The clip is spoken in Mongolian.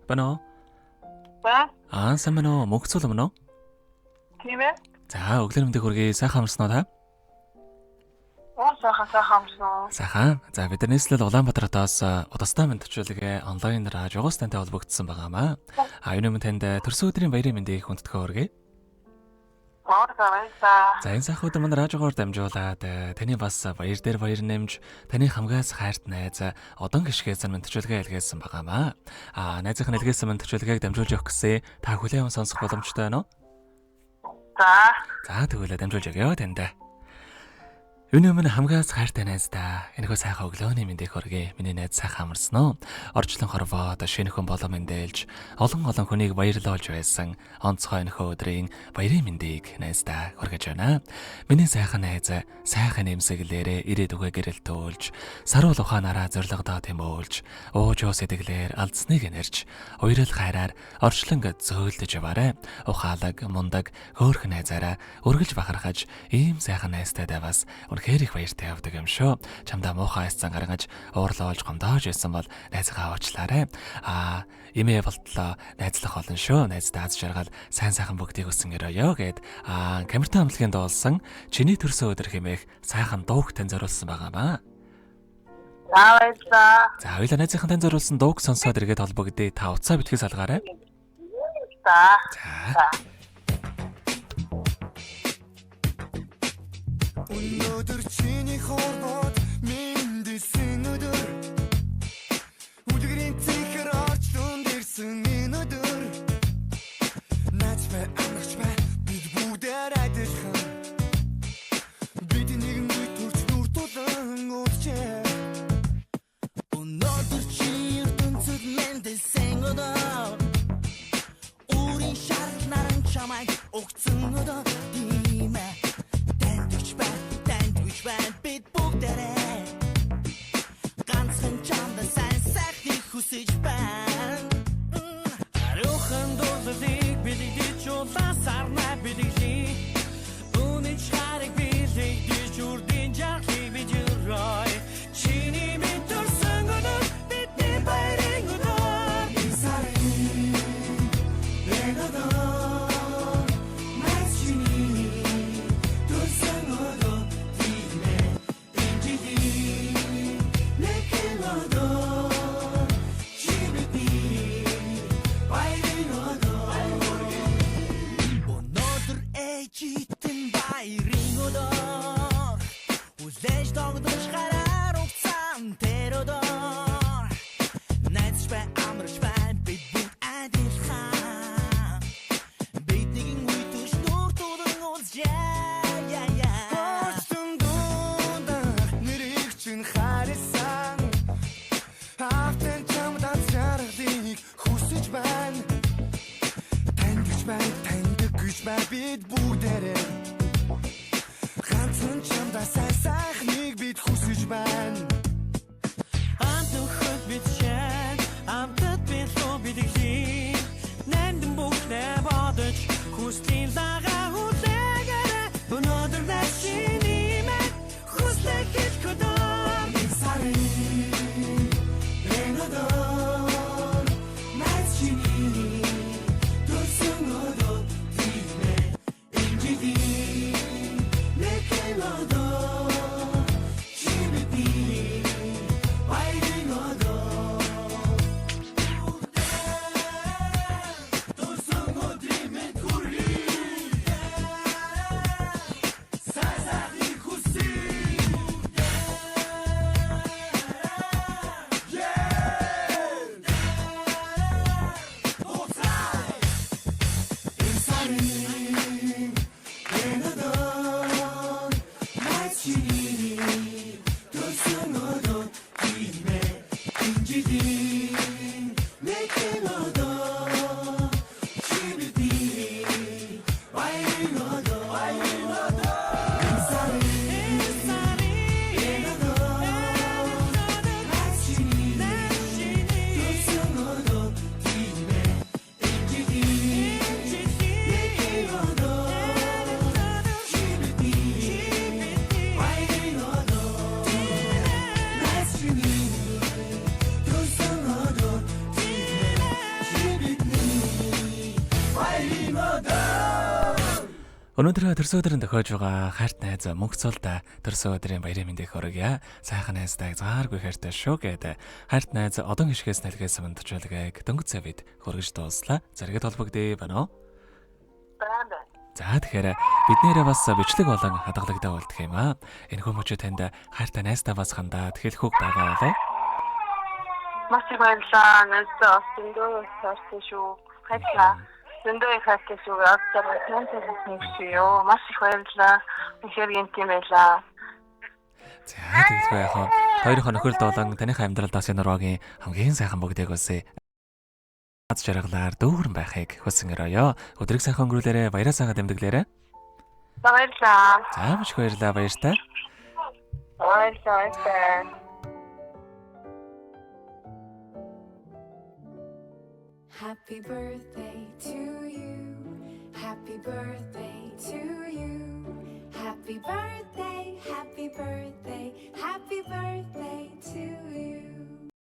Бано. За, Сайн байна уу? Мөнгөцөл өмнө. тийм ээ. За, өглөө мэндийг хүргэе. Сайхан амарсан уу та? Сайхан амарсан. Сайхан. За, бид нар нийслэл Улаанбаатараас удастай мэдчилгээ онлайнаар жогоос тантай холбогдсон байгаамаа. Юуны өмнө танд төрсөн өдрийн баярын мэндийг хүндэтгэе хүргэе. За, энэ сайхан өдөр манай радиогоор дамжуулаад таны бас баяр дээр баяр нэмж, таны хамгаас хайрт найз одон гიშгээс мэдчилгээ илгээсэн байгаамаа. Найзынх нь илгээсэн мэдчилгээг дамжуулж явах гэсэн та хүлээн сонсох боломжтой байна уу? За, тэгвэл дамжуулж өгье танд. Юуны өмнө хамгаас хайртай найздаа энэхүү сайхан өглөөний мэндийг хүргэе. Миний найз сайхан амарсан уу? Орчлон хорвоод шинэхэн болоо мэндэлж олон хүнийг баярлуулж байсан онцгой энэхүү өдрийн баярын мэндийг найздаа хүргэж байна. Миний сайхан найз сайхан нэмсэглээрээ ирээдүгөө гэрэлтүүлж, саруул ухаанаараа зоригдоо тэмүүлж, ууж сэтгэлээр алдсныг нэрж, уярал хайраар орчлон зөөлдөж яваарэ. Ухаалаг, мундаг, хөөрхөн найзаараа өргөж бахархаж, ийм сайхан найзтай даваас үнэхээр их баяртай явдаг юм шүү. Чамдаа муухай айцсан гаргаж уурлуулж гомдоож байсан бол найзгаа уучлаарай. Имээ болтлоо найзлах олон шүү. Найздаа аз жаргал сайн сайхан бүгдийг өсөн өрөөё гэд камертай хамтлагийн дуулсан чиний төрсөн өдөр хэмээх сайхан дууг тань зориулсан байгаамаа. За, хоёулаа найзынхан тань зориулсан дууг сонсоод иргэд холбогдъё. Та утсаа битгий салгаарай. За. Өнөөдөр чиний хорвоод мэндэлсэн өдөр үлгэрийн цэхэр орчлон дэрсэн энэ өдөр наач бай амарч бай бид бүгдээр адилхан бид нэгэн үе төрч нүр тулан уучлаа өнөөдөр чи ертөнцөд мэндэлсэн өдөр үрийн шарал наран чамайг огцсон өдөр тийм ээ бид бүгдээрээ ганцхан чамд сайн сайхныг хүсэж байна. Ариухан дуулыг бидийж улаасарна бидийж үнэн чарыг бидийж үрдэн жахлыг бидюрой чиний мэдэрсэн өнөө бидний баярын өнөө изарин энэдөө мэчини төрсөн өнөө Читэн баярын өдөр үзэж догдож гараар уцаан тэр өдөр найз бай амарч бай бид бүгд адилхан бид нэгэн үе төш нүр тулан уулзъя Орчин дундах нэрийг чин харсан автэн чамдаа заргалыг хүсэж байна тандж бай бид бүгдээрээ ганцхан чамдаа сайхныг бид хүсэж байна. Амтнөхөд бид шэн, амтад бид лоо бидгий. Нэндэн бүхнээ бодож, хүслийн лагаа хүлээгээрэ. Өнөөдөр начиний мэд хүслэг хич көдөр. Сарын, энэдор, начиний төрсөн өдөр. Өнөөдөр төрсөн өдрийн тохиож байгаа хайрт найз мөнх цолда төрсөн өдрийн баярын мэндийг хүргье. Сайхан найзтай зааргүй хайртай шүү гэдэг хайрт найз одон гიშгээс нэлгээс мөнтчлэгийг дөнгөж цавид хүргэж дууслаа. Зэрэгэд холбогдъё байна уу? байна. За тэгэхээр бид нэрээ бас бичлэг болон хадгалагтаа болдох юм аа. Энэ хүмүүчүүд танд хайртай найзтай бас хандаад хэлэхүүг байгаа болоо. Маш их баярлалаа. Нэстэ дэндөө сарсан шүү. Хайрлаа. Дэндөө хайртай шүү. Авцаар нэгшийё. Маш их баярлалаа. Үнэхээр юм тийм байлаа. За тэгэхээр яхаа хоёрын нөхөлд болон таныхаа амьдралд бас энэ ураагийн хамгийн сайхан бүгдийг үсэ. Аз жаргалаар дүүрэн байхыг хүсэн өрөөё. Өдрийг сайхан өнгөрүүлээрэ, баяраа сайхан дэмдэглээрэ. Баярлалаа. За маш их баярлалаа, баяртай. Баярлалаа. Happy birthday to you. Happy birthday to you. Happy birthday, happy birthday.